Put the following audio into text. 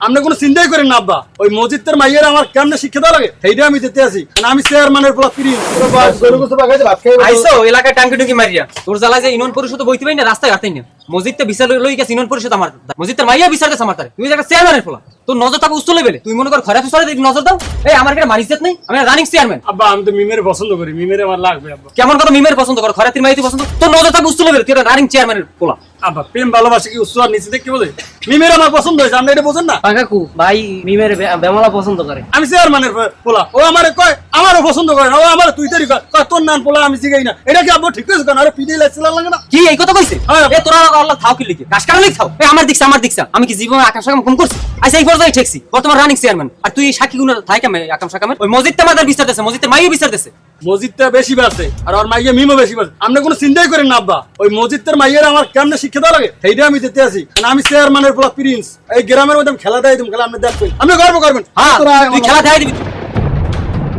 আপনি কোনো চিন্তাই করেন না আব্বা, ওই মসজিদের মাইয়ের আমার কেমনে শিক্ষা দেওয়া লাগে সেইটা আমি দিতে আছি। আমি চেয়ারম্যানের পোলা প্রিন্স। আইসো এলাকায় টাঙ্কি টুকি মারিয়া তোর জ্বালায় যে ইউনিয়ন পরিষদ বইতে পাই না, রাস্তায় হাঁটাই না। মসজিদটা বিচার লই গেছে ইউনিয়ন পরিষদ আমার, মসজিদের মাইয়া বিচার গেছে আমার তারে। তুই একটা চেয়ারম্যানের পোলা, তোর নজর থাকবে উচ্চ লেভেলে। তুই মনে কর খরাফি সরে নজর দাও। এই আমার একটা মানিজ্জাত নেই, আমি রানিং চেয়ারম্যান। আব্বা আমি তো মিমের পছন্দ করি, মিমের আমার লাগবে আব্বা। কেমন কথা মিমের পছন্দ কর, খরাতির মাইতি পছন্দ, তোর নজর থাকবে উচ্চ লেভেলে। তুই একটা রানিং চেয়ারম্যানের পোলা। আব্বা প্রেম ভালোবাসা কি উচ্চ আর নিচে দেখতে বোঝে? মিমের আমার পছন্দ হয়েছে, আপনি এটা বোঝেন না? কাকু ভাই মিমের বেমালা পছন্দ করে। আমি চেয়ারম্যানের পোলা, ও আমারে কয় আমারও পছন্দ করে না, ও আমার তুই তারি কয় তোর নাম পোলা আমি শিখাই না। এটা কি আব্বা ঠিক আছে? কেন আরে পিডি লাগছিল লাগে না? কি এই কথা কইছে? এ তোরা আল্লাহ থাও কি লিখে গাছ কাটা লিখ থাও। এই আমার দিকছা আমি কি জীবন আকাম সাকাম কম করছি? আচ্ছা এই পর্যায়ে ঠেকছি, বর্তমান রানিং চেয়ারম্যান। আর তুই সাক্ষী গুণ থাই কামে আকাম সাকামের ওই মসজিদটা মাদার বিচার দেছে, মসজিদের মাইও বিচার দেছে। মসজিদটা বেশি বাড়ছে আর ওর মাইয়া মিমও বেশি বাড়ছে। আপনি কোনো চিন্তাই করেন না আব্বা, ওই মসজিদের মাইয়ের আমার কেমনে শিক্ষা দেওয়া লাগে সেইটা আমি দিতে আছি। আমি চেয়ারম্যানের পোলা প্রিন্স। এই গ্রামের মধ্যে খেলা দেয়, খেলা আপনি দেখবেন, আপনি গর্ব করবেন। হ্যাঁ তুই খেলা দেখাই দিবি।